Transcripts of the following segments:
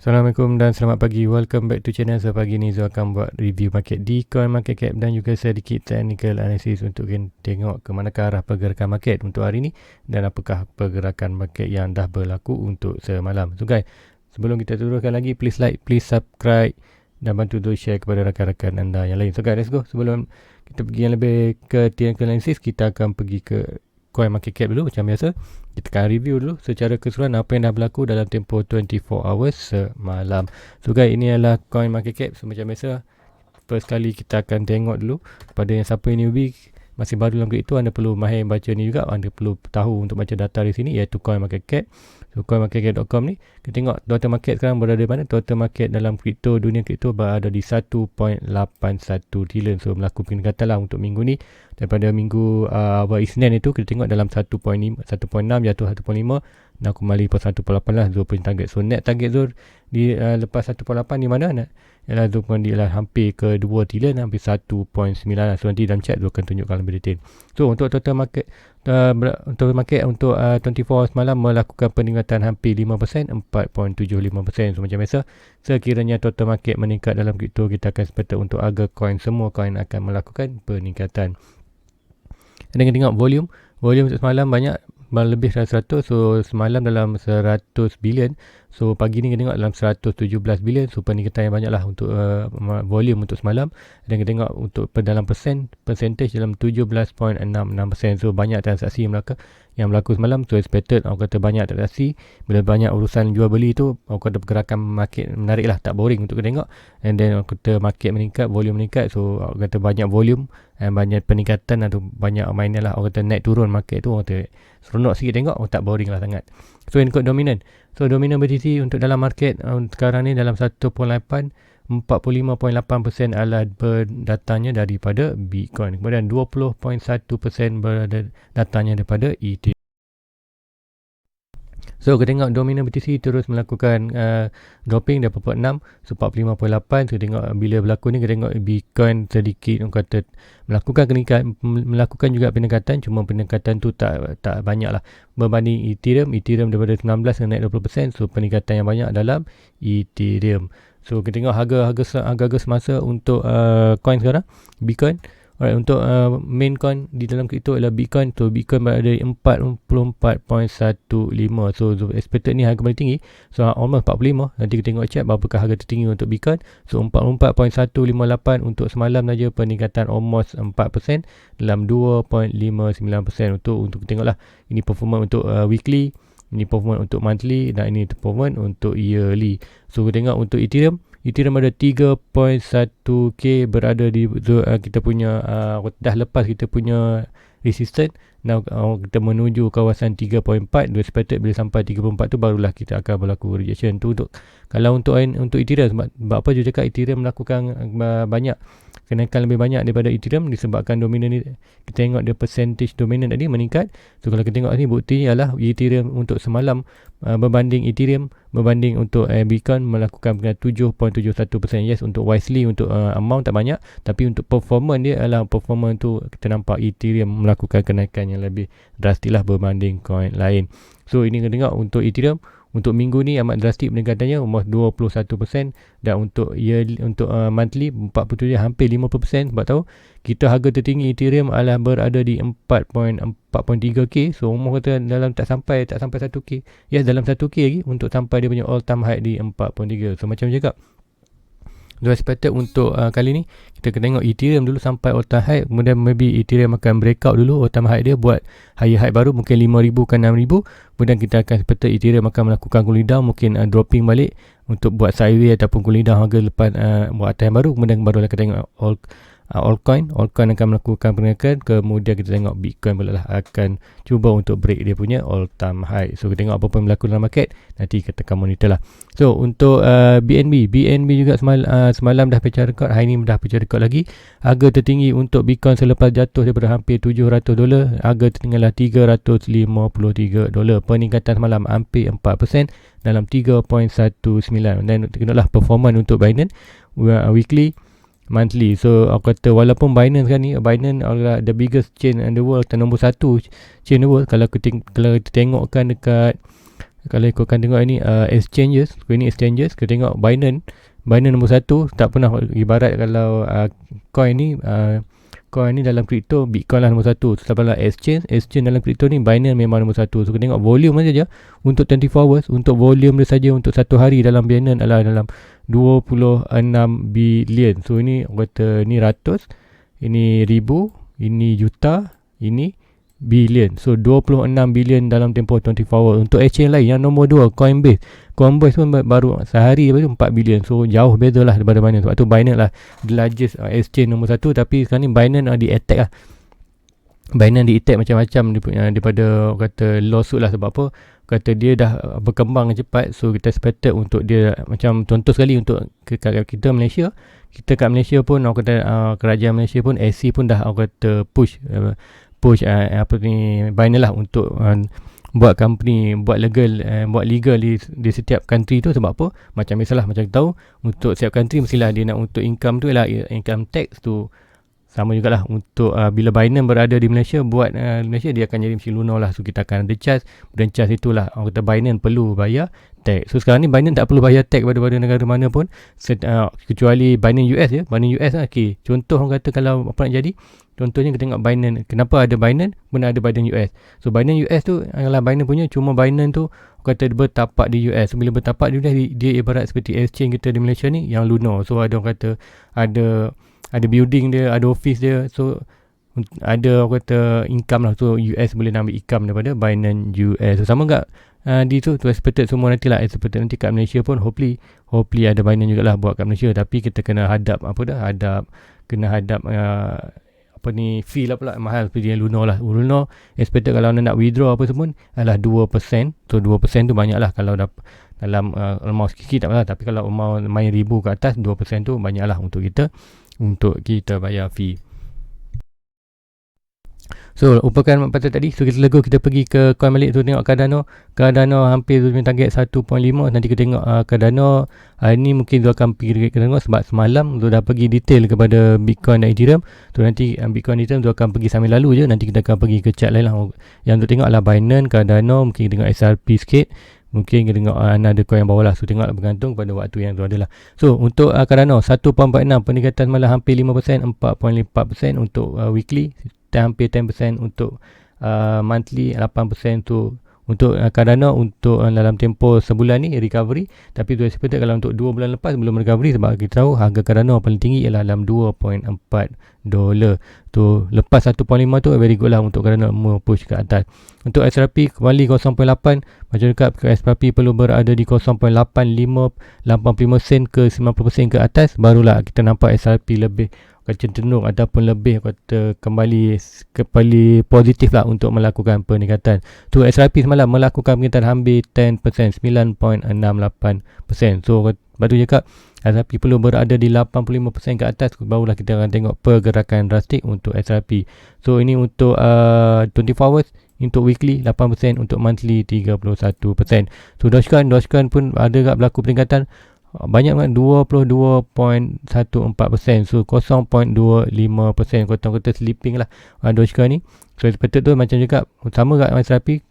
Assalamualaikum dan selamat pagi. Welcome back to channel. So pagi ni Zul akan buat review market di coin market cap dan juga sedikit technical analysis untuk tengok ke manakah arah pergerakan market untuk hari ni dan apakah pergerakan market yang dah berlaku untuk semalam. So guys, sebelum kita teruskan lagi, please like, please subscribe dan bantu tu share kepada rakan-rakan anda yang lain. So guys, let's go. Sebelum kita pergi yang lebih ke technical analysis, kita akan pergi ke coin market cap dulu macam biasa. Kita akan review dulu secara keseluruhan apa yang dah berlaku dalam tempoh 24 hours semalam. So guys, ini adalah coin market cap. So macam biasa, first kali kita akan tengok dulu pada yang siapa yang newbie masih baru dalam kripto, anda perlu mahir baca ni juga, anda perlu tahu untuk baca data di sini iaitu coin market cap. So coinmarketcap.com ni, kita tengok total market sekarang berada di mana. Total market dalam kripto, dunia kripto berada di 1.81 trilion. So berlaku peningkatan lah untuk minggu ni. Daripada minggu awal Isnin itu kita tengok dalam 1.6 jatuh 1.5, nak kembali per 1.8 lah Zul punya target. So net target Zul di lepas 1.8 di mana nak? Ialah Zul pun dia hampir ke 2 trilion, hampir 1.9 lah. So nanti dalam chat Zul akan tunjukkan lebih detail. So untuk total market untuk 24 hours semalam melakukan peningkatan hampir 5%, 4.75%. So macam biasa, sekiranya total market meningkat dalam kripto, kita akan sepakat untuk harga coin, semua coin akan melakukan peningkatan. Dan kita tengok volume semalam banyak, lebih dari 100. So semalam dalam 100 bilion. So pagi ni kita tengok dalam 117 bilion. So peningkatan yang banyak lah untuk volume untuk semalam. Dan kita tengok untuk dalam percentage dalam 17.66%. So banyak transaksi yang berlaku semalam. So expected, aku kata banyak transaksi. Bila banyak urusan jual beli tu, aku kata pergerakan market menarik lah, tak boring untuk kita tengok. And then aku kata market meningkat, volume meningkat. So aku kata banyak volume dan banyak peningkatan atau banyak mainan lah. Orang kata naik turun market tu, orang kata seronok sikit tengok, tak boring lah sangat. So ikut dominant. So dominant BTC untuk dalam market sekarang ni dalam 1.8, 45.8% adalah datanya daripada Bitcoin. Kemudian 20.1% datanya daripada Ethereum. So kita tengok dominant BTC terus melakukan dropping dari 6, so 45.8. So tengok bila berlaku ni, kita tengok Bitcoin sedikit kata melakukan juga peningkatan, cuma peningkatan tu tak banyak lah berbanding Ethereum daripada 19 naik 20%. So peningkatan yang banyak dalam Ethereum. So kita tengok harga semasa untuk coin sekarang, Bitcoin. Alright, untuk main coin di dalam kripto adalah Bitcoin. So Bitcoin berada di 44.15. So expected ni harga paling tinggi. So almost 45. Nanti kita tengok check berapakah harga tertinggi untuk Bitcoin. So 44.158 untuk semalam saja, peningkatan almost 4% dalam 2.59%. Untuk tengoklah, ini performance untuk weekly, ini performance untuk monthly dan ini performance untuk yearly. So kita tengok untuk Ethereum ada 3.1k berada di kita punya dah lepas kita punya resistance. Now kita menuju kawasan 3.4. Expected bila sampai 3.4 tu barulah kita akan berlaku rejection tu. Kalau untuk Ethereum, sebab apa je cakap Ethereum melakukan banyak kenaikan lebih banyak daripada Ethereum disebabkan dominan ni. Kita tengok dia percentage dominan tadi meningkat. So kalau kita tengok ni, bukti ialah Ethereum untuk semalam berbanding untuk Bitcoin melakukan 7.71%. Yes, untuk wisely, untuk amount tak banyak, tapi untuk performance dia adalah performance tu kita nampak Ethereum melakukan kenaikan yang lebih drastik lah berbanding coin lain. So ini kita tengok untuk Ethereum untuk minggu ni amat drastik peningkatannya, almost 21%. Dan untuk monthly 47, hampir 50%. Sebab tahu kita harga tertinggi Ethereum adalah berada di 4.3k. So umur kata dalam tak sampai 1k. Yes, dalam 1k lagi untuk sampai dia punya all time high di 4.3. So macam cakap, so expected untuk kali ni kita kena tengok Ethereum dulu sampai all time high, kemudian maybe Ethereum akan breakout dulu all time high dia, buat higher high baru mungkin 5,000 ke 6,000. Kemudian kita akan expected Ethereum akan melakukan cooling down, mungkin dropping balik untuk buat sideways ataupun cooling down harga lepas buat atas yang baru. Kemudian barulah kita tengok altcoin akan melakukan peningkatan. Kemudian kita tengok Bitcoin pula lah akan cuba untuk break dia punya all time high. So kita tengok apa yang berlaku dalam market, nanti kita akan monitor lah. So untuk BNB juga semalam dah pecah rekod, hari ni dah pecah rekod lagi. Harga tertinggi untuk Bitcoin selepas jatuh daripada hampir $700, harga tertinggilah $353. Peningkatan semalam hampir 4% dalam 3.19. Dan tengoklah performance untuk Binance weekly, monthly. So aku kata walaupun Binance kan ni, Binance adalah the biggest chain in the world, nombor 1 chain in the world. Kalau kita tengokkan dekat kalau ikutkan tengok ini exchanges, kita tengok Binance nombor 1, tak pernah, ibarat kalau coin ni dalam kripto, Bitcoin lah nombor 1. Setelah exchange dalam kripto ni Binance memang nombor 1. So kita tengok volume saja untuk 24 hours, untuk volume dia saja untuk satu hari dalam Binance adalah dalam 26 bilion. So ini kata ni ratus, ini ribu, ini juta, ini bilion. So 26 bilion dalam tempoh 24 hours. Untuk exchange lain yang nombor 2 Coinbase pun baru sehari lepas tu 4 bilion. So jauh beza lah daripada Binance. Sebab tu Binance lah the largest exchange nombor 1. Tapi sekarang ni Binance di attack lah. Binance di attack macam-macam daripada kata lawsuit lah. Sebab apa? Kata dia dah berkembang cepat. So kita expected untuk dia, macam contoh sekali untuk kita Malaysia. Kita kat Malaysia pun kerajaan Malaysia pun, SC pun dah kata push Binance lah untuk buat company, buat legal di setiap country tu. Sebab apa? Macam biasalah, macam kita tahu, untuk setiap country mestilah dia nak untuk income tu ialah income tax tu. Sama jugalah untuk bila Binance berada di Malaysia, buat Malaysia, dia akan jadi macam lunar lah. So kita akan ada charge, dan charge itulah kata Binance perlu bayar tax. So sekarang ni Binance tak perlu bayar tax pada negara mana pun, kecuali Binance US je. Binance US lah, okay. Contoh orang kata kalau apa nak jadi, contohnya kita tengok Binance. Kenapa ada Binance? Benar ada Binance US. So Binance US tu adalah Binance punya, cuma Binance tu kata bertapak di US. So bila bertapak di US, dia ibarat seperti exchange kita di Malaysia ni yang lunar. So ada orang kata ada building dia, ada office dia. So ada orang kata income lah. So US boleh ambil income daripada Binance US. So sama tak di tu expected semua nanti lah. Expected nanti kat Malaysia pun hopefully ada Binance jugalah buat kat Malaysia. Tapi kita kena hadap fee lah pula mahal seperti yang Lunar lah. Lunar expected kalau anda nak withdraw apa semua adalah 2%. So 2% tu banyak lah. Kalau dalam mau sikit tak masalah. Tapi kalau mau main ribu ke atas, 2% tu banyak lah untuk kita bayar fee. So lupakan pasal tadi. So kita pergi ke coin balik tu, tengok Cardano hampir tu punya target 1.5. Nanti kita tengok Cardano ni mungkin tu akan pergi ke tengok, sebab semalam tu dah pergi detail kepada Bitcoin dan Ethereum. Tu nanti Bitcoin Ethereum tu akan pergi sambil lalu je. Nanti kita akan pergi ke chart lain lah. Yang tu tengok adalah Binance, Cardano, mungkin kita tengok SRP sikit. Mungkin kita tengok ada coin yang bawah lah. So tengok bergantung pada waktu yang tu adalah. So untuk Cardano 1.46, peningkatan malah hampir 5%, 4.4% untuk weekly, hampir 10% untuk monthly, 8% tu untuk Cardano. Untuk dalam tempoh sebulan ni recovery. Tapi tu expected kalau untuk 2 bulan lepas belum recovery, sebab kita tahu harga Cardano paling tinggi ialah dalam $2.4. Tu lepas 1.5 tu very good lah untuk Cardano push ke atas. Untuk SRP kembali 0.8. Macam dekat SRP perlu berada di 0.85 sen ke 90% ke atas, barulah kita nampak SRP lebih cenderung ataupun lebih kembali positif lah untuk melakukan peningkatan. Tu SRP semalam melakukan peningkatan hampir 10%, 9.68%. So batu cakap SRP perlu berada di 85% ke atas, barulah kita akan tengok pergerakan drastik untuk SRP. So ini untuk 24 hours, untuk weekly 8%, untuk monthly 31%. So Dogecoin pun ada kat berlaku peningkatan banyak kan, 22.14%. So 0.25%, kata sleeping lah Dogecoin ni. So expected tu macam juga sama kat SRP.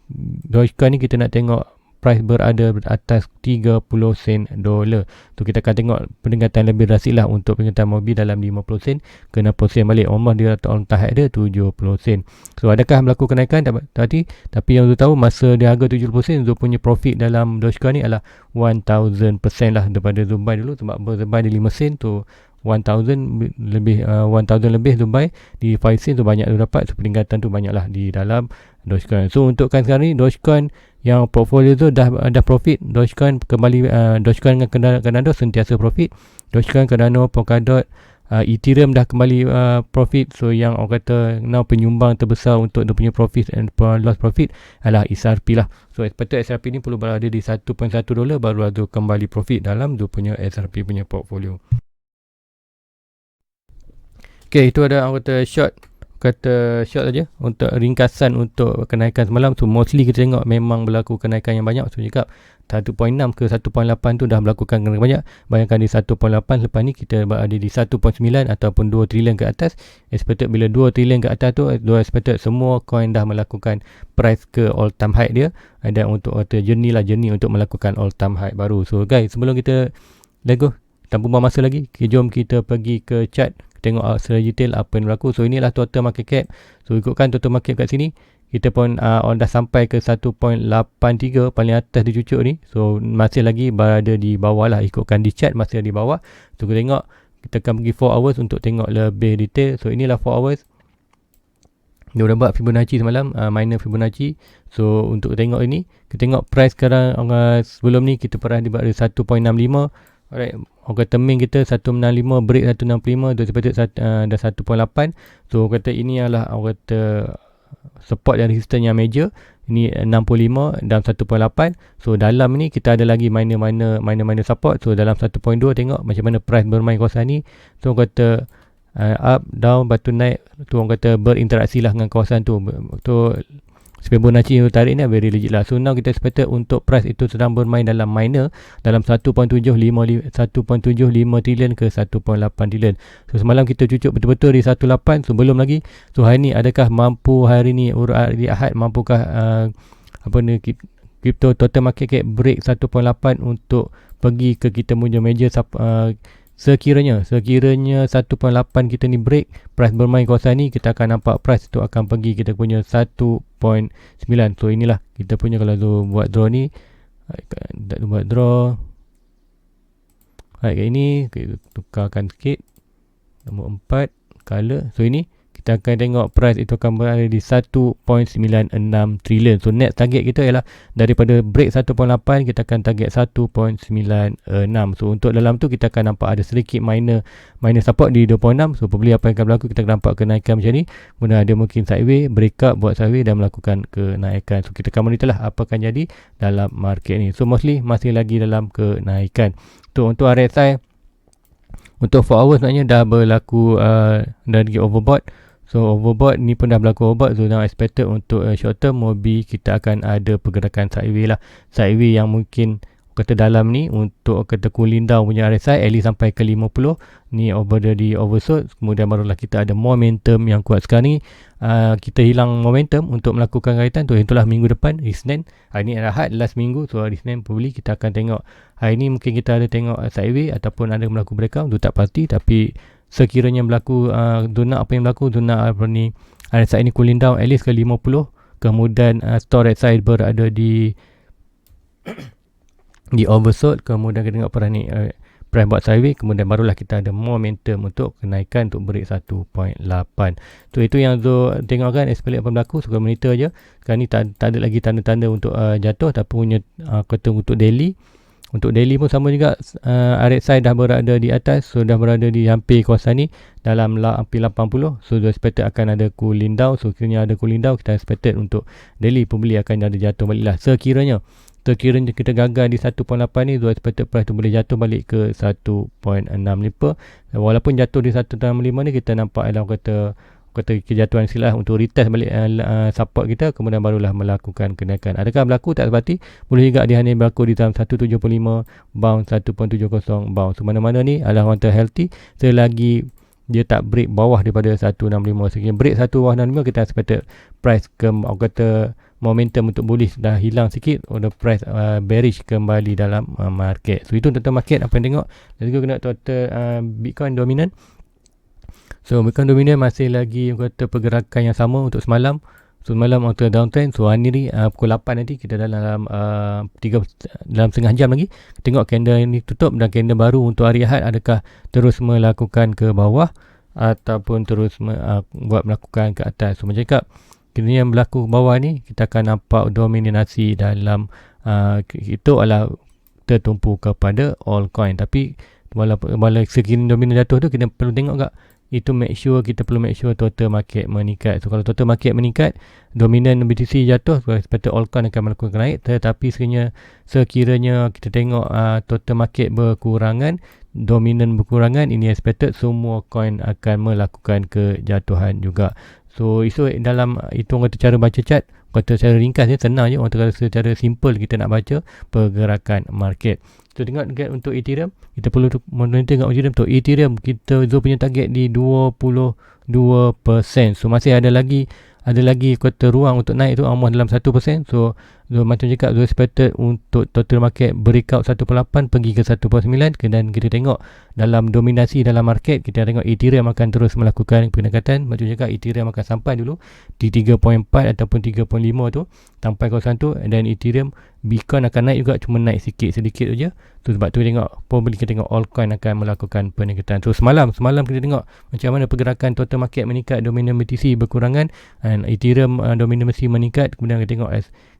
Dogecoin ni kita nak tengok price berada atas 30 sen dolar. Tu kita akan tengok peningkatan lebih drastik lah untuk peningkatan mobil dalam 50 sen ke 60 sen balik. Almost dia on target dia 70 sen. So adakah berlaku kenaikan tadi? Tapi yang tu tahu masa dia harga 70 sen, tu punya profit dalam Dogecoin ni adalah 1000% lah daripada Dubai dulu. Sebab Dubai di 5 sen tu 1000 lebih Dubai di 5 sen tu banyak tu dapat. So peningkatan tu banyak lah di dalam Dogecoin. So untuk sekarang ni Dogecoin yang portfolio tu dah profit. Dogecoin kembali Dogecoin dengan Cardano sentiasa profit. Dogecoin, Cardano, Polkadot, Ethereum dah kembali profit. So yang orang kata now penyumbang terbesar untuk dia punya profit and loss profit adalah SRP lah. So expected SRP ni perlu berada di $1.1 baru ada kembali profit dalam dia punya SRP punya portfolio. Okay, itu ada orang kata short kata short saja untuk ringkasan untuk kenaikan semalam. So mostly kita tengok memang berlaku kenaikan yang banyak. So cakap 1.6 ke 1.8 tu dah melakukan kenaikan banyak. Bayangkan di 1.8, lepas ni kita berada di 1.9 ataupun 2 trilion ke atas. Expected bila 2 trilion ke atas tu, expected semua coin dah melakukan price ke all time high dia. Ada untuk kata journey untuk melakukan all time high baru. So guys, sebelum kita let go, tanpa buang masa lagi, jom kita pergi ke chart, tengok secara detail apa yang berlaku. So inilah total market cap. So ikutkan total market kat sini, kita pun dah sampai ke 1.83 paling atas di cucuk ni. So masih lagi berada di bawah lah, ikutkan di chart masih di bawah. So kita tengok, kita akan pergi 4 hours untuk tengok lebih detail. So inilah 4 hours. Dia dah buat Fibonacci semalam, minor Fibonacci. So untuk tengok ini, kita tengok price sekarang. Sebelum ni kita pernah di bawah 1.65. Alright, orang kata main kita 165, break 165, tu sepatut dah 1.8. So kata ini adalah orang kata support dan resistance yang major. Ini 65 dalam 1.8. So dalam ni kita ada lagi minor support. So dalam 1.2 tengok macam mana price bermain kawasan ni. So orang kata up, down, batu naik. Tu orang kata berinteraksi lah dengan kawasan tu. So Fibonacci yang tarik ni very legit lah. So now kita expected untuk price itu sedang bermain dalam minor, dalam 1.75 trilion ke 1.8 trilion. So semalam kita cucuk betul-betul di 18. So belum lagi. So hari ni adakah mampu hari ni hari Ahad mampukah crypto total market cap break 1.8 untuk pergi ke kita punya major Sekiranya 1.8 kita ni break, price bermain kawasan ni, kita akan nampak price tu akan pergi kita punya 1.9. So inilah kita punya, kalau tu buat draw ni, tak buat draw kayak ini, kita tukarkan sikit, nombor 4 color. So ini kita akan tengok price itu akan berada di 1.96 trilion. So net target kita ialah daripada break 1.8 kita akan target 1.96. So untuk dalam tu kita akan nampak ada sedikit minor support di 26. So probably apa yang akan berlaku, kita akan nampak kenaikan macam ni. Kemudian ada mungkin sideways, break up, buat sideways dan melakukan kenaikan. So kita akan monitor lah apa akan jadi dalam market ni. So mostly masih lagi dalam kenaikan. So untuk RSI, untuk 4 hours sebenarnya dah berlaku dari overbought. So overbought ni pun dah berlaku overbought. So now expected untuk short term maybe kita akan ada pergerakan sideways lah. Sideways yang mungkin kata dalam ni untuk kata cooling down punya RSI at least sampai ke 50 ni di oversold. Kemudian barulah kita ada momentum yang kuat sekarang ni. Kita hilang momentum untuk melakukan kaitan tu. Itulah minggu depan Isnin. Hari ni Ahad, last minggu. So hari Isnin probably kita akan tengok. Hari ni mungkin kita ada tengok sideways ataupun ada berlaku breakout. Tu tak pasti, tapi sekiranya berlaku zona apa yang berlaku, zona RSI ni cooling down at least ke 50. Kemudian storage side berada di oversold. Kemudian kita tengok perah ni price buat sideways, kemudian barulah kita ada momentum untuk kenaikan untuk break 1.8. So itu yang Zo tengok kan, escalate apa berlaku. So monitor je. Sekarang ni tak ada lagi tanda-tanda untuk jatuh, tapi punya kata untuk daily. Untuk daily pun sama juga, RSI dah berada di atas. So dah berada di hampir kawasan ni dalam hampir 80. So expected akan ada cooling down. So kiranya ada cooling down, kita expected untuk daily probably akan ada jatuh balik lah. Sekiranya kita gagal di 1.8 ni, so expected price tu boleh jatuh balik ke 1.65. Walaupun jatuh di 1.65 ni, kita nampak dalam kata kejatuhan silah untuk retest balik support kita, kemudian barulah melakukan kenaikan. Adakah berlaku? Tak sepati. Boleh juga dia hanya berlaku di dalam 1.75 bounce, 1.70 bounce. So mana-mana ni adalah wanted healthy selagi dia tak break bawah daripada 165. Sekiranya break 165, kita expected price momentum untuk bullish dah hilang sikit, order price bearish kembali dalam market. So itu total market apa yang tengok. Let's go kena total Bitcoin dominant. So Bitcoin dominant masih lagi kata pergerakan yang sama untuk semalam. So semalam untuk downtrend. So hari ni pukul 8 nanti kita dalam setengah jam lagi tengok candle ni tutup dan candle baru untuk hari Ahad adakah terus melakukan ke bawah ataupun terus melakukan ke atas. So macam cakap, kini yang berlaku bawah ni kita akan nampak dominasi dalam itu adalah tertumpu kepada all coin. Tapi walaupun sekiranya dominan jatuh tu, kita perlu tengok tak itu kita perlu make sure total market meningkat. So kalau total market meningkat, dominan BTC jatuh, so expected all coin akan melakukan naik. Tetapi sekiranya kita tengok total market berkurangan, dominan berkurangan, ini expected semua coin akan melakukan kejatuhan juga. So isu dalam itu orang kata cara baca chart, kata secara ringkas senang je, orang kata secara simple kita nak baca pergerakan market. So tengok untuk Ethereum, kita perlu monitor tengok Ethereum. Untuk Ethereum kita Zul punya target di 22%. So masih ada lagi kata ruang untuk naik tu almost dalam 1%. So macam cakap, Zul expected untuk total market breakout 1.8 pergi ke 1.9, dan kita tengok dalam dominasi dalam market, kita tengok Ethereum akan terus melakukan peningkatan. Macam cakap, Ethereum akan sampai dulu di 3.4 ataupun 3.5 tu, sampai kawasan tu, dan Ethereum, Bitcoin akan naik juga, cuma naik sedikit je. So sebab tu tengok, probably kita tengok altcoin akan melakukan peningkatan. So semalam kita tengok macam mana pergerakan total market meningkat, dominant BTC berkurangan, dan Ethereum dominant BTC meningkat. Kemudian kita tengok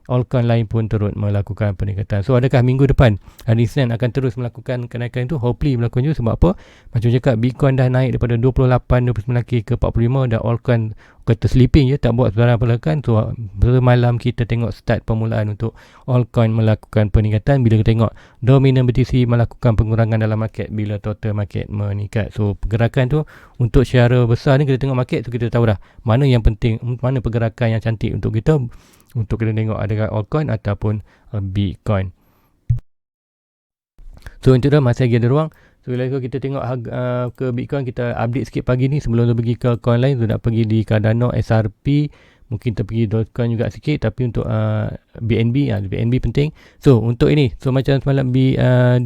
altcoin lain pun turut melakukan peningkatan. So adakah minggu depan, hari Isnin, akan terus melakukan kenaikan itu? Hopefully berlaku juga. Sebab apa? Macam cakap, Bitcoin dah naik daripada 28-29k ke 45, dan altcoin kata sleeping je, tak buat sebarang pergerakan. So semalam kita tengok start permulaan untuk altcoin melakukan peningkatan bila kita tengok dominant BTC melakukan pengurangan dalam market bila total market meningkat. So pergerakan tu untuk secara besar ni, kita tengok market tu, kita tahu dah mana yang penting, mana pergerakan yang cantik untuk kita tengok adakah altcoin ataupun Bitcoin. So untuk dah masih lagi ada ruang. So bila kita tengok ke Bitcoin, kita update sikit pagi ni sebelum tu pergi ke coin lain. So nak pergi di Cardano, SRP, mungkin kita pergi Dogecoin juga sikit. Tapi untuk BNB penting. So untuk ini, so macam semalam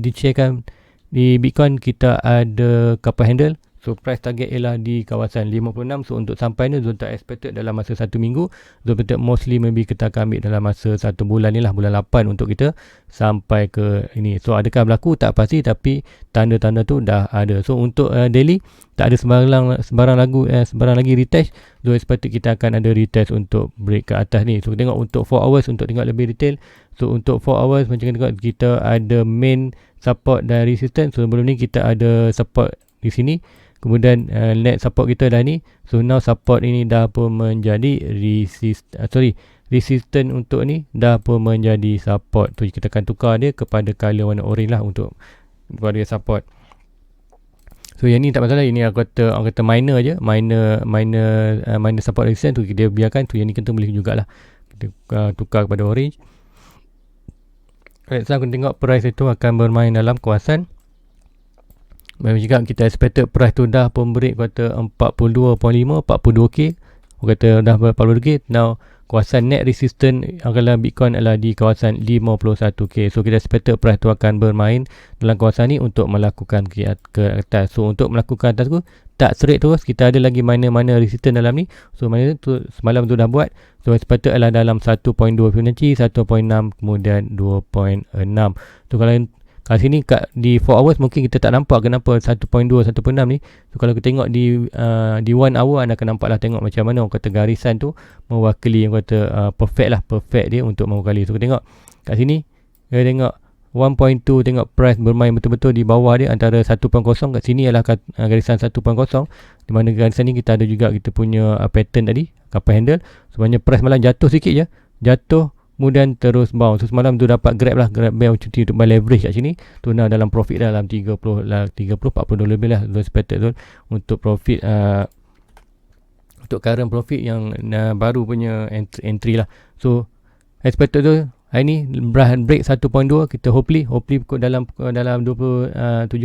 di-sharekan di Bitcoin, kita ada couple handle. So price target ialah di kawasan 56. So untuk sampai ni Zul tak expected dalam masa 1 minggu. Zul expected mostly maybe kita akan ambil dalam masa 1 bulan ni lah, bulan 8 untuk kita sampai ke ini. So adakah berlaku? Tak pasti, tapi tanda-tanda tu dah ada. So untuk daily, tak ada sebarang lagi retest. Zul expected kita akan ada retest untuk break ke atas ni. So tengok untuk 4 hours untuk tengok lebih detail. So untuk 4 hours macam kita ada main support dan resistance. So sebelum ni kita ada support di sini. Kemudian net support kita dah ni. So now support ini dah pun menjadi resistant untuk ni dah pun menjadi support. So kita akan tukar dia kepada color warna orange lah untuk kepada support. So yang ni tak masalah, ini orang kata minor je, minor support resistance tu kita biarkan. Tu yang ni kita boleh jugalah kita tukar kepada orange. Alright, so kita tengok price itu akan bermain dalam kawasan, macam cakap, kita expected price tu dah pun break kata 42.5, 42k. Orang kata dah 42k. Now kawasan net resistance kalau Bitcoin adalah di kawasan 51k. So kita expected price tu akan bermain dalam kawasan ni untuk melakukan ke atas. So untuk melakukan atas tu tak straight terus, kita ada lagi mana resistance dalam ni. So mana tu semalam tu dah buat. So expected adalah dalam 1.2 Fibonacci, 1.6, kemudian 2.6. So kalau kat sini di 4 hours mungkin kita tak nampak kenapa 1.2, 1.6 ni. So kalau kita tengok di 1 hour, anda akan nampak lah, tengok macam mana orang kata garisan tu mewakili, orang kata perfect dia untuk mewakili. So kita tengok kat sini, kita tengok 1.2, tengok price bermain betul-betul di bawah dia antara 1.0. Kat sini adalah garisan 1.0, di mana garisan ni kita ada juga kita punya pattern tadi, couple handle. Sebenarnya price malah jatuh sikit je, kemudian terus bounce. So semalam tu dapat grab bell cuti untuk buy leverage kat sini. Tu now dalam profit dah dalam 30 $40 lebih lah. So expected tu untuk profit untuk current profit yang baru punya entry lah. So expected tu hari ni break 1.2, kita hopefully dalam 27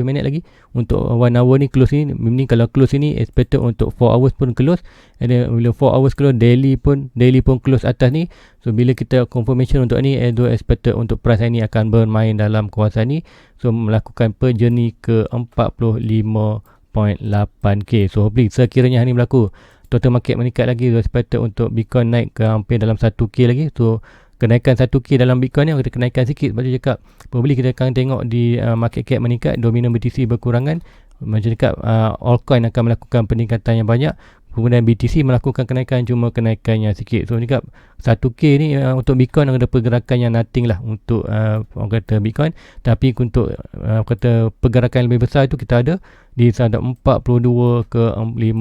minit lagi untuk 1 hour ni close ni. Ni kalau close ni expected untuk 4 hours pun close, and then bila 4 hours close, daily pun close atas ni. So bila kita confirmation untuk ni, expected untuk price ni akan bermain dalam kawasan ni. So melakukan per journey ke 45.8k. So hopefully sekiranya hari ni berlaku, total market meningkat lagi, so expected untuk Bitcoin naik ke hampir dalam 1k lagi. So kenaikan 1k dalam Bitcoin ni kita kenaikan sikit. Macam cakap, probably kita akan tengok di market cap meningkat, dominant BTC berkurangan. Macam cakap, altcoin akan melakukan peningkatan yang banyak, kemudian BTC melakukan kenaikan, cuma kenaikannya sikit. So cakap 1k ni untuk Bitcoin ada pergerakan yang nothing lah untuk orang kata Bitcoin. Tapi untuk kata pergerakan yang lebih besar itu kita ada di 42 ke 51,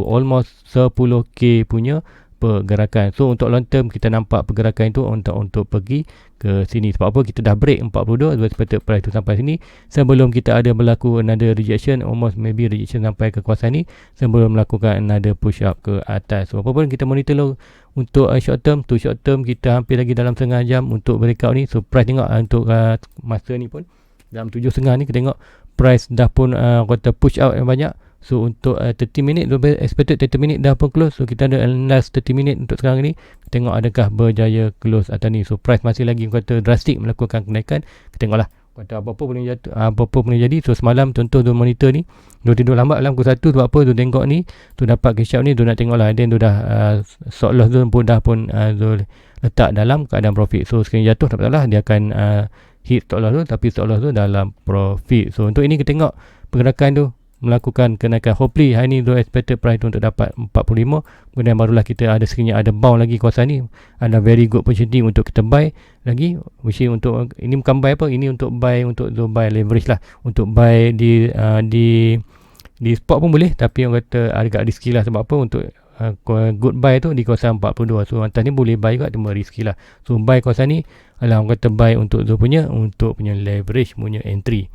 almost 10k punya pergerakan. So untuk long term kita nampak pergerakan itu untuk pergi ke sini. Sebab apa? Kita dah break 42, so expected price tu sampai sini sebelum kita ada berlaku another rejection, almost maybe rejection sampai ke kawasan ni sebelum melakukan another push up ke atas. So apa pun kita monitor lo untuk short term, to short term kita hampir lagi dalam setengah jam untuk breakout ni. So price tengok untuk masa ni pun dalam 7.30 ni kita tengok price dah pun kata push out yang banyak. So untuk 30 minit, expected 30 minit dah pun close. So kita ada last 30 minit untuk sekarang ni. Tengok adakah berjaya close atas ni. So price masih lagi kata drastik melakukan kenaikan. Kita tengoklah kata apa-apa boleh jatuh, apa-apa boleh jadi. So semalam contoh tu monitor ni, tu tidur lambat dalam pukul 1 sebab apa? Tu tengok ni, tu dapat cash out ni, tu nak tengoklah. Then tu dah short loss tu pun dah pun tu letak dalam keadaan profit. So sekali jatuh tak masalah, dia akan hit stop loss tu, tapi stop loss tu dalam profit. So untuk ini kita tengok pergerakan tu melakukan kenaikan. Hopefully hari ni tu expected price tu untuk dapat 45, kemudian barulah kita ada sekiranya ada bound lagi kawasan ni, ada very good opportunity untuk kita buy lagi. Which is untuk ini bukan buy apa, ini untuk buy, untuk buy leverage lah, untuk buy di spot pun boleh, tapi orang kata agak risky lah. Sebab apa? Untuk good buy tu di kawasan 42. So atas ni boleh buy juga, cuma risky lah. So buy kawasan ni adalah orang kata buy untuk punya leverage punya entry.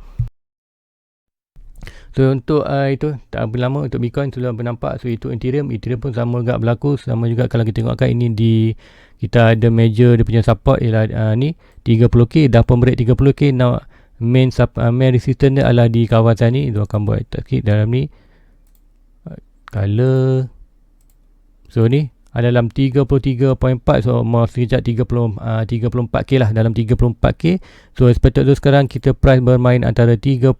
So untuk itu tak lama untuk Bitcoin sudah bernampak. So itu Ethereum pun sama juga berlaku. Sama juga kalau kita tengok kat ini kita ada major dia punya support ialah ni 30k, dah pun break 30k. Now main resistance dia adalah di kawasan ni. Dia akan buat sikit dalam ni color. So ni ada dalam 33.4. So mau sekejap 34k lah, dalam 34k. So expected tu sekarang kita price bermain antara 30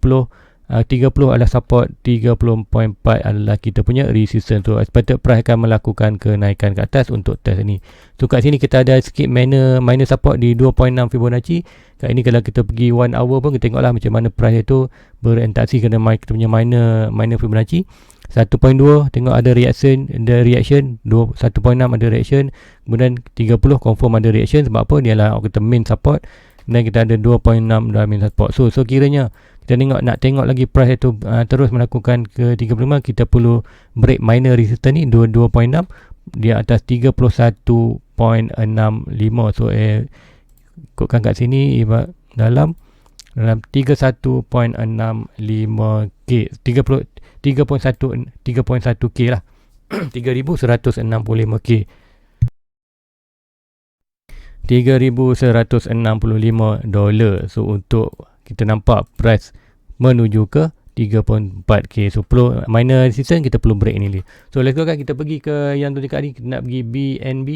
adalah support, 30.4 adalah kita punya resistance. So expected price akan melakukan kenaikan ke atas untuk test ni. So kat sini kita ada sikit minor support di 2.6 Fibonacci. Kat ini kalau kita pergi 1 hour pun kita tengoklah macam mana price itu berinteraksi dengan kita punya minor Fibonacci. 1.2 tengok ada reaction 1.6 ada reaction, kemudian 30 confirm ada reaction. Sebab apa? Dia lah kita main support, dan kita ada 2.6 dah main support. So kiranya kita nak tengok lagi price itu terus melakukan ke 35, kita perlu break minor resistance ni 2.6 di atas 31.65. So ikutkan kat sini dalam 31.65k, 3.1k lah. 3165k, 3,165 dolar. So untuk kita nampak price menuju ke 3.4k. So perlu minor resistance, kita perlu break ni. So let's go kan, kita pergi ke yang tu dekat ni, kita nak pergi BNB.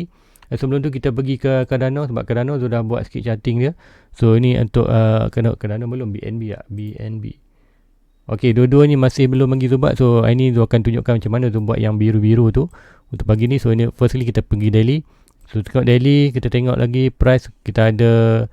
Sebelum tu kita pergi ke Cardano, sebab Cardano sudah buat sikit charting dia. So ini untuk Cardano belum, BNB ya, BNB. Okey, dua-dua ni masih belum bagi zubat. So ini tu akan tunjukkan macam mana tu buat yang biru-biru tu untuk pagi ni. So ini firstly kita pergi daily. So tengok daily, kita tengok lagi price, kita ada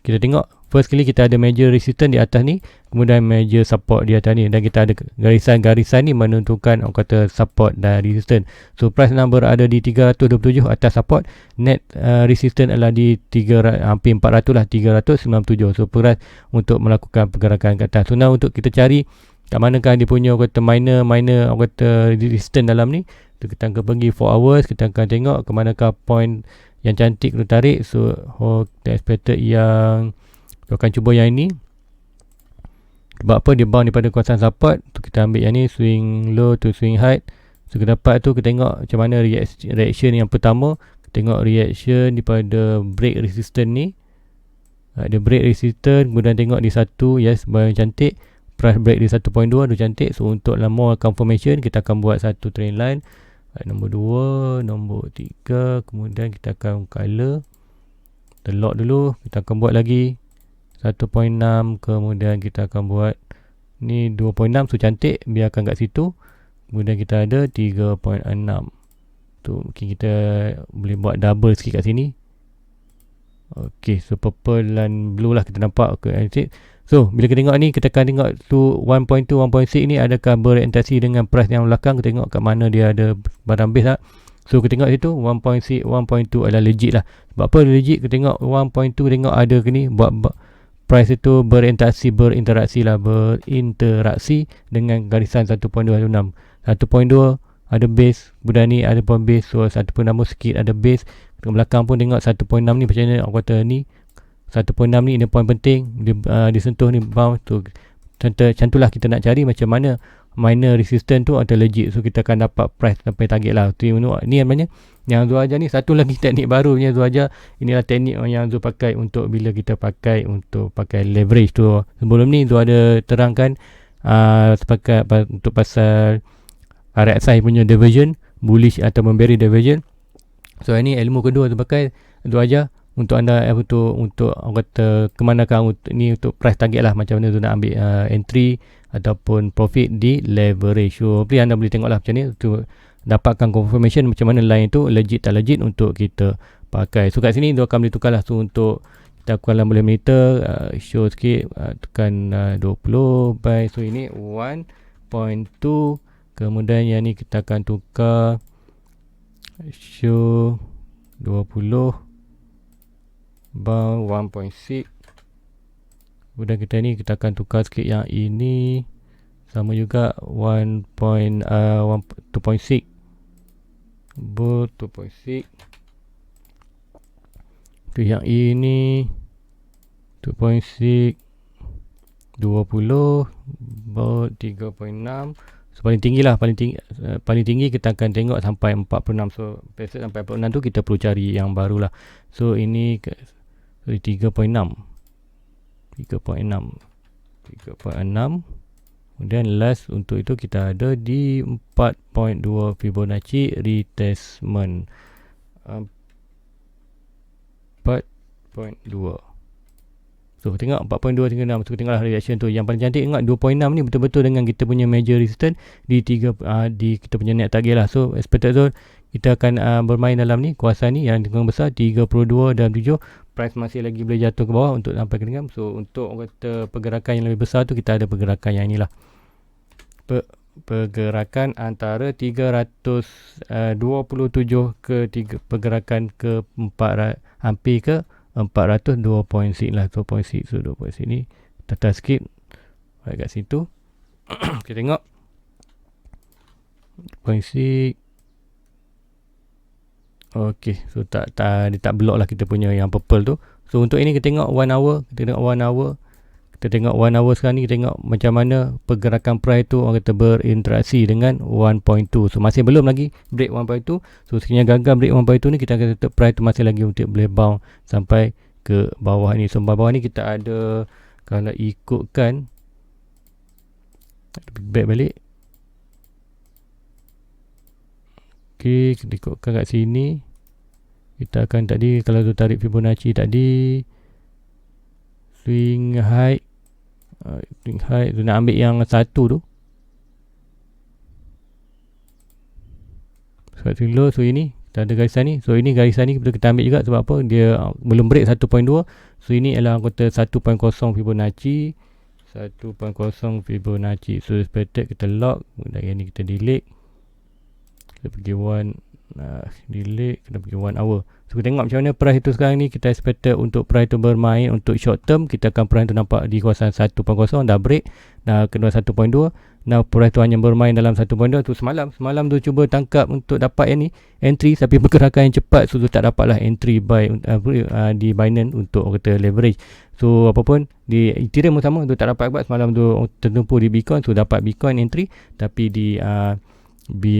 kita tengok first kali kita ada major resistance di atas ni, kemudian major support di atas ni, dan kita ada garisan-garisan ni menentukan orang kata support dan resistance. So price number ada di 327 atas support, net resistance adalah di hampir 400 lah, 397. So price untuk melakukan pergerakan ke atas. So now untuk kita cari kat manakah dia punya orang kata minor orang kata resistance dalam ni. So kita akan pergi 4 hours, kita akan tengok ke manakah point yang cantik tu tarik. So kita expected yang kita akan cuba yang ini. Sebab apa? Dia bound daripada kawasan support. So kita ambil yang ni, swing low to swing high. So kita dapat tu, kita tengok macam mana reaction yang pertama. Kita tengok reaction daripada break resistance ni. Dia break resistance, kemudian tengok di satu, yes, yang cantik. Price break di 1.2 tu cantik. So untuk more confirmation, kita akan buat satu trend line. Nombor 2, nombor 3, kemudian kita akan color. Kita lock dulu, kita akan buat lagi 1.6, kemudian kita akan buat ni 2.6. So cantik, biarkan kat situ. Kemudian kita ada 3.6. Tu mungkin kita boleh buat double sikit kat sini. Okay, so purple dan blue lah kita nampak. Okay, so bila kita tengok ni, kita akan tengok tu 1.2, 1.6 ni adakah berorientasi dengan price yang belakang. Kita tengok kat mana dia ada barang base lah. So kita tengok situ 1.6, 1.2 adalah legit lah. Sebab apa legit? Kita tengok 1.2, tengok ada ke ni buat price itu berinteraksi dengan garisan 1.216. 1.2 ada base, budak ni ada point base, so 1.6 sikit ada base. Ke belakang pun tengok 1.6 ni macam mana aku kata ni 1.6 ni point penting, dia disentuh ni bounce tu. Macam tu lah kita nak cari macam mana minor resistance tu atau legit. So kita akan dapat price sampai target lah. Ni namanya yang Zul ajar ni satu lagi teknik baru punya Zul ajar. Inilah teknik yang Zul pakai untuk bila kita pakai untuk pakai leverage tu. Sebelum ni Zul ada terangkan sepakat untuk pasal RSI punya diversion, bullish atau bearish diversion. So ini ilmu kedua Zul pakai, Zul ajar untuk anda untuk kata kemanakan ni untuk price target lah, macam mana tu nak ambil entry ataupun profit di leverage. So anda boleh tengok lah macam ni untuk dapatkan confirmation macam mana line tu legit tak legit untuk kita pakai. So kat sini tu akan boleh tukar lah. So untuk kita kalau boleh meter show sikit, tekan 20 by, so ini 1.2, kemudian yang ni kita akan tukar show 20 bang 1.6. Kemudian kita ni kita akan tukar sikit yang ini sama juga 2.6 bolt 2.6. Tu yang ini 2.6 20 bolt 3.6. So paling tinggi lah, paling tinggi kita akan tengok sampai 46. So sampai 46 tu kita perlu cari yang baru lah. So ini 3.6 kemudian last untuk itu kita ada di 4.2 Fibonacci retracement 4.2. So tengok 4.2 tinggal 6. So tengoklah reaction tu. Yang paling cantik tengok 2.6 ni betul-betul dengan kita punya major resistance di kita punya net target lah. So expected zone kita akan bermain dalam ni, kuasa ni yang tengah besar 32 dan 7. Price masih lagi boleh jatuh ke bawah untuk sampai ke tengah. So untuk kata pergerakan yang lebih besar tu kita ada pergerakan yang inilah. Pergerakan antara 327 ke pergerakan ke 4 hampir ke 400 2.6 lah, 2.6. So 2.6 ni tata skip kat situ. Kita tengok 2.6. Okey, so dia tak block lah kita punya yang purple tu. So untuk ini kita tengok 1 hour, kita tengok 1 hour. Kita tengok 1 hour sekarang ni, kita tengok macam mana pergerakan price tu orang kata berinteraksi dengan 1.2. So masih belum lagi break 1.2. So sekiranya gagal break 1.2 ni, kita akan tetap price tu masih lagi untuk boleh bounce sampai ke bawah ni. So bawah ni kita ada, kalau ikutkan back balik. Okey, kita ikutkan kat sini. Kita akan tadi kalau tu tarik Fibonacci tadi swing high tu nak ambil yang satu tu. Swing low, so ini kita ada garisan ni. So ini garisan ni kita ambil juga sebab apa? Dia belum break 1.2. So ini adalah kata 1.0 Fibonacci. 1.0 Fibonacci. So expected kita lock, kemudian ni kita delete. Kita pergi delete, kita pergi 1 hour. So kita tengok macam mana price itu sekarang ni. Kita expected untuk price itu bermain untuk short term. Kita akan price itu nampak di kawasan 1.0, dah break, dah kena 1.2. Now price itu hanya bermain dalam 1.2 tu. Semalam tu cuba tangkap untuk dapat yang ni entry, tapi pergerakan yang cepat, so tu tak dapat lah entry buy di Binance untuk kata leverage. So apapun di Ethereum pun sama, tu tak dapat sebab semalam tu tertumpu di Bitcoin. So dapat Bitcoin entry, tapi di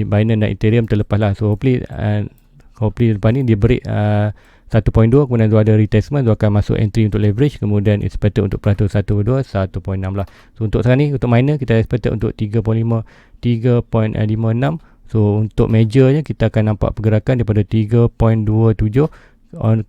Binance dan Ethereum terlepas lah. So hopefully lepas ni dia break 1.2, kemudian tu ada retracement, tu akan masuk entry untuk leverage, kemudian expected untuk peratus 1.2 1.6 lah. So untuk sekarang ni untuk miner kita expected untuk 3.56. So untuk majornya kita akan nampak pergerakan daripada 3.27.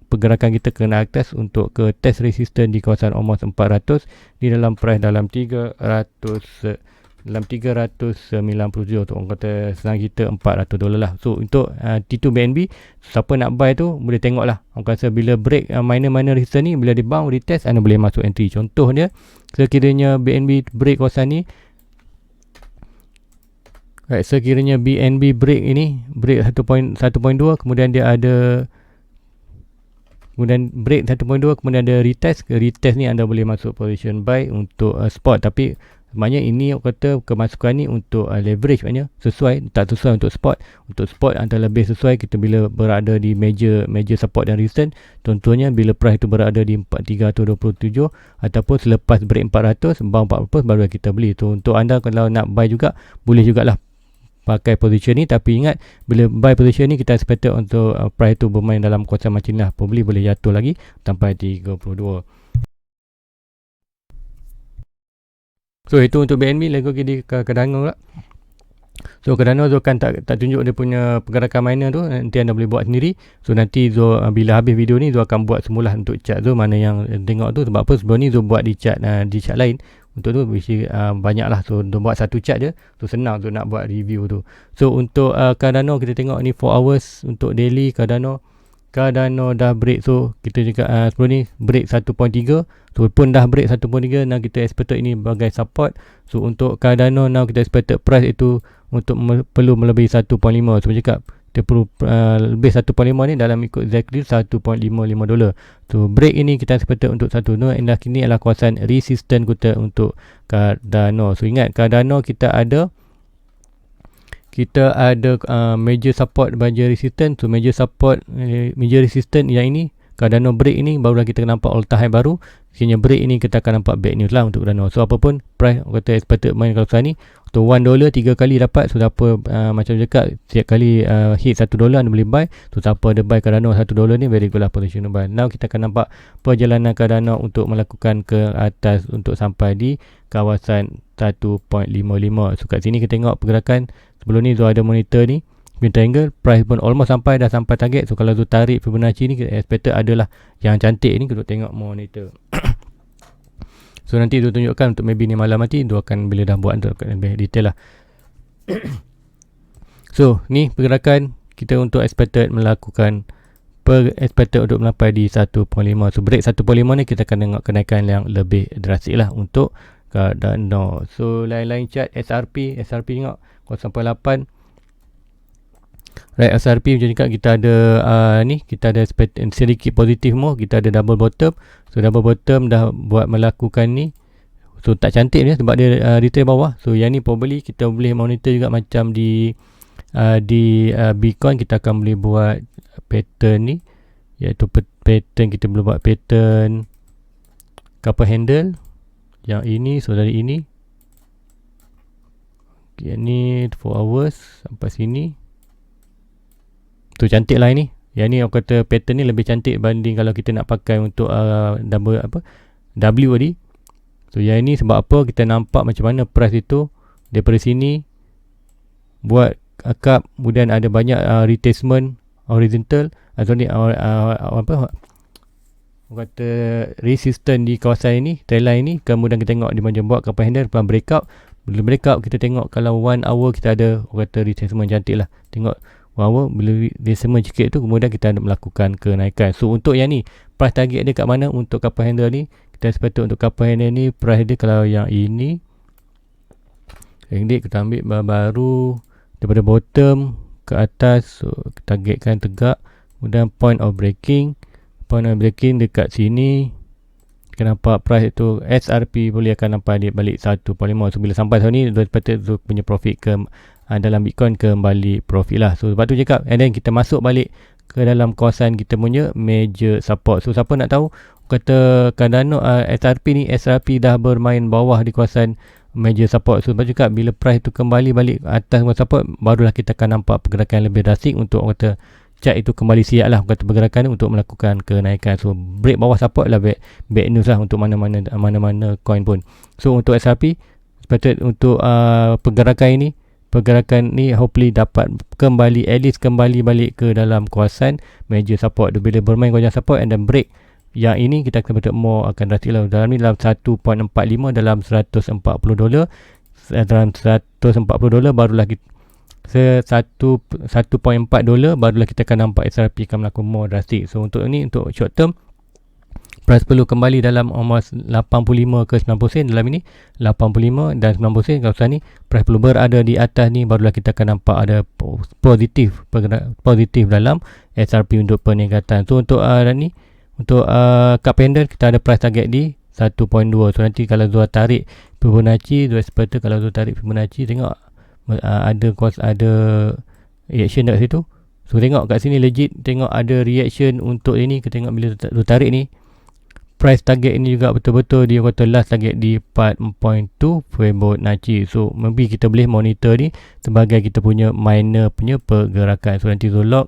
Pergerakan kita kena atas untuk ke test resistance di kawasan almost 400 di dalam price dalam 397 tu, orang kata senang kita $400 lah. So untuk T2 BNB, siapa nak buy tu boleh tengok lah. Orang rasa bila break minor resistance ni, bila dia bounce retest, anda boleh masuk entry. Contoh dia, sekiranya BNB break kawasan ni, sekiranya BNB break ini, break 1.2, kemudian dia ada, kemudian break 1.2, kemudian ada retest. Retest ni anda boleh masuk position buy untuk spot. Tapi Maknanya ini kata kemasukan ni untuk leverage, maknanya sesuai, tak sesuai untuk spot. Untuk spot antara lebih sesuai kita bila berada di major support dan resistance. Contohnya bila price itu berada di 4327 ataupun selepas break 400 bawah 40 baru kita beli. So untuk anda kalau nak buy juga boleh jugalah pakai position ni, tapi ingat bila buy position ni kita expected untuk price tu bermain dalam kawasan macam ni lah, probably boleh jatuh lagi sampai 32. So itu untuk BNB. Lagi di Cardano lah. So Cardano Zo kan tak tunjuk dia punya pergerakan miner tu, nanti anda boleh buat sendiri. So nanti Zo bila habis video ni Zo akan buat semula untuk chart Zo mana yang tengok tu. Sebab apa, sebelum ni Zo buat di chart lain. Untuk tu banyak lah. So Zo buat satu chart je, so senang Zo nak buat review tu. So untuk Cardano kita tengok ni 4 hours untuk daily Cardano dah break. So kita juga sebelum ni break 1.3. So pun dah break 1.3. Now kita expected ini sebagai support. So untuk Cardano now kita expected price itu untuk perlu melebihi 1.5. So cakap kita perlu lebih 1.5 ni dalam ikut exactly $1.55. So break ini kita expected untuk satu. No, and ini adalah kawasan resistance kita untuk Cardano. So ingat Cardano kita ada major support, major resistance. So major support, major resistance yang ini Cardano break ini barulah kita nampak all time high baru. Sekiranya break ini kita akan nampak bad news lah untuk Cardano. So apapun price kata expected main kalau sekarang ni untuk $1 3 kali dapat. So siapa macam cakap setiap kali hit $1 anda boleh buy. So siapa ada buy Cardano $1 ni very good lah position buy. Now kita akan nampak perjalanan Cardano untuk melakukan ke atas untuk sampai di kawasan 1.55. So kat sini kita tengok pergerakan. Sebelum ni Zo ada monitor ni triangle, price pun almost dah sampai target. So kalau Zo tarik Fibonacci ni, expected adalah yang cantik ni. Kita tengok monitor. So nanti Zo tunjukkan untuk maybe ni malam nanti Zo akan bila dah buat untuk lebih detail lah. So ni pergerakan kita untuk expected melakukan expected untuk mencapai di 1.5. So break 1.5 ni kita akan tengok kenaikan yang lebih drastik lah untuk Cardano. So lain-lain chart SRP tengok 0.8. Right, SRP macam cakap kita ada ni kita ada sedikit positif more, kita ada double bottom. So double bottom dah buat melakukan ni. So tak cantik ni sebab dia retrace bawah. So yang ni probably kita boleh monitor juga macam di Bitcoin kita akan boleh buat pattern ni, iaitu pattern kita boleh buat pattern couple handle yang ini. So dari ini ni 4 hours sampai sini. Tu cantik lah ini. Yang ni aku kata pattern ni lebih cantik banding kalau kita nak pakai untuk double W tadi. So yang ini sebab apa, kita nampak macam mana price itu daripada sini buat cup, kemudian ada banyak retracement horizontal atau ni apa kata resistance di kawasan ini, trendline ini. Kemudian kita tengok dia macam buat couple handle pelan breakout. Bila breakout kita tengok kalau 1 hour kita ada kata retracement cantik lah. Tengok 1 hour bila retracement sikit tu kemudian kita ada melakukan kenaikan. So untuk yang ni price target dia kat mana untuk couple handle ni, kita sepatutnya untuk couple handle ni price dia kalau yang ini kita ambil baru daripada bottom ke atas. So targetkan tegak, kemudian point of breaking dekat sini. Kita nampak price itu SRP boleh akan nampak dia balik 1.5. So bila sampai sana ni sepatutnya punya profit ke dalam Bitcoin kembali profit lah. So sebab tu cakap, and then kita masuk balik ke dalam kawasan kita punya major support. So siapa nak tahu kata Cardano SRP dah bermain bawah di kawasan major support. So sebab cakap bila price tu kembali balik atas support, barulah kita akan nampak pergerakan lebih drastik untuk kata chart itu kembali siap lah kata pergerakan untuk melakukan kenaikan. So break bawah support lah bad news lah untuk mana-mana coin pun. So untuk SRP sepatutnya untuk pergerakan ni hopefully dapat kembali at least kembali balik ke dalam kawasan major support. Bila bermain kawasan support and then break yang ini, kita akan betul more akan drastik lah. Dalam ni dalam 1.45 dalam $140. Dalam $140 barulah kita $1.4 barulah kita akan nampak SRP akan melakukan more drastik. So untuk ni untuk short term price perlu kembali dalam almost 85 ke 90 sen. Dalam ini 85 dan 90 sen. Kalau ni price perlu berada di atas ni, barulah kita akan nampak ada positif dalam SRP untuk peningkatan. So untuk ni untuk cup handle kita ada price target di 1.2. So nanti kalau Zul tarik Fibonacci, Zul expected kalau Zul tarik Fibonacci, tengok ada reaction kat situ. So tengok kat sini legit, tengok ada reaction untuk ini. Kita tengok bila Zul tarik ni, price target ini juga betul-betul dia kata last target di 4.2 Fibonacci. So maybe kita boleh monitor ni sebagai kita punya minor punya pergerakan. So nanti Zul lock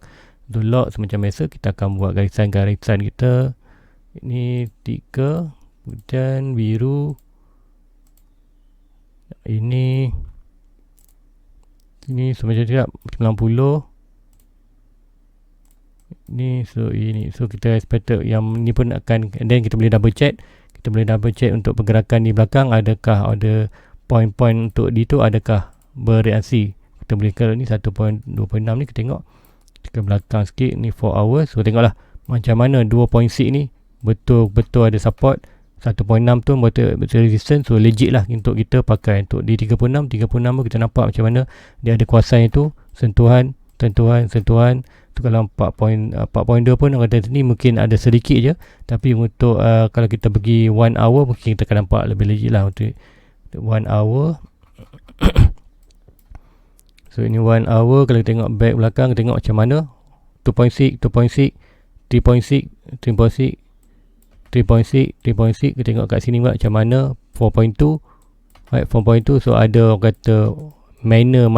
semacam biasa, kita akan buat garisan kita. Ini 3, kemudian biru, ini semacam cakap 90 ni. So ini, so kita expected yang ni pun akan, then kita boleh double check untuk pergerakan di belakang, adakah ada point-point untuk di tu adakah bereaksi. Kita boleh, kalau ni 1.26 ni kita tengok ke belakang sikit, ni 4 hours. So tengoklah macam mana 2.6 ni betul-betul ada support, 1.6 tu betul resistance. So legit lah untuk kita pakai. Untuk di 36 pun kita nampak macam mana dia ada kuasai tu, sentuhan. Tu kalau 4.2 pun orang kata ni mungkin ada sedikit je, tapi untuk kalau kita pergi 1 hour mungkin kita akan nampak lebih legit lah untuk 1 hour. So ini 1 hour, kalau kita tengok back belakang, kita tengok macam mana 2.6, 3.6, kita tengok kat sini pula macam mana 4.2, right, 4.2. So ada orang kata minor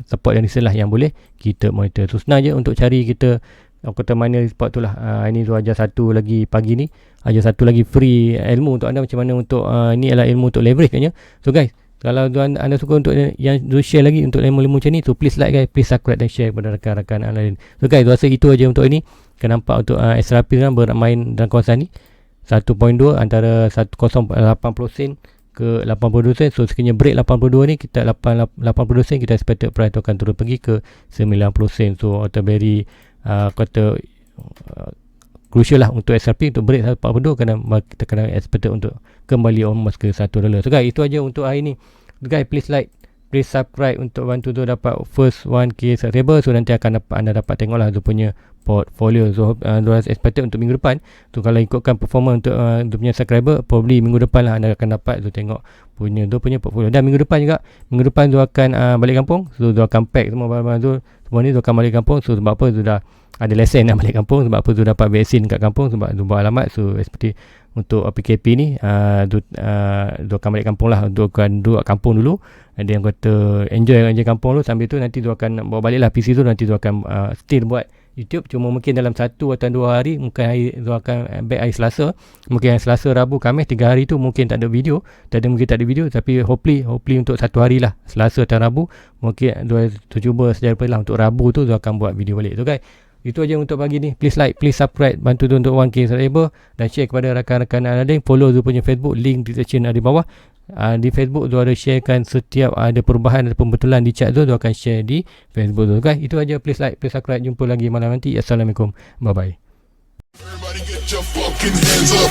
support dan resistance lah yang boleh kita monitor. So senang je untuk cari kita, aku kata minor support tu lah. Ini tu ajar satu lagi pagi ni, ajar satu lagi free ilmu untuk anda macam mana untuk ni adalah ilmu untuk leverage katnya. So guys, kalau anda suka untuk yang share lagi untuk ilmu-ilmu macam ni, so please like guys, please subscribe dan share kepada rakan-rakan anda lain. So guys, rasa itu aja untuk ini. Akan nampak untuk XRP kan bermain dalam kawasan ni 1.2 antara 80 sen ke 82 sen. So sekiranya break 82 ni, kita 80 sen, kita expected price tu akan turun pergi ke 90 sen. So atau very crucial lah untuk XRP untuk break 82, kerana kita kena expected untuk kembali almost ke $1. So guys, itu aja untuk hari ni. Guys, please like, please subscribe untuk bantu tu dapat first 1k subscriber. So nanti akan anda dapat tengok lah tu punya portfolio. So expected untuk minggu depan tu, kalau ikutkan performance untuk tu punya subscriber, probably minggu depan lah anda akan dapat tu tengok punya portfolio. Dan minggu depan tu akan balik kampung. So tu akan pack semua barang-barang tu, semua ni tu akan balik kampung. So sebab apa, tu dah ada lesen nak balik kampung, sebab apa tu dapat vaksin kat kampung, sebab tu buat alamat. So seperti untuk PKP ni tu akan balik kampung lah, untuk akan duduk kampung dulu. Ada yang kata enjoy kampung dulu, sambil tu nanti tu akan bawa balik lah PC tu, nanti tu akan still buat YouTube. Cuma mungkin dalam 1 atau 2 hari, mungkin hari tu akan back hari Selasa, mungkin hari Selasa, Rabu, Khamis, 3 hari tu mungkin tak ada video, mungkin tak ada video. Tapi hopefully untuk 1 hari lah, Selasa atau Rabu, mungkin tu cuba sejarah lah untuk Rabu tu akan buat video balik. So guys, itu aja untuk pagi ni. Please like, please subscribe, bantu tu untuk 1k subscriber, dan share kepada rakan-rakan anda lain. Follow tu punya Facebook, link di description ada di bawah. Di Facebook tu ada sharekan setiap ada perubahan, ada pembetulan di chat tu akan share di Facebook tu. Guys, itu aja. Please like, please subscribe. Jumpa lagi malam nanti. Assalamualaikum. Bye bye. Everybody get your fucking hands up.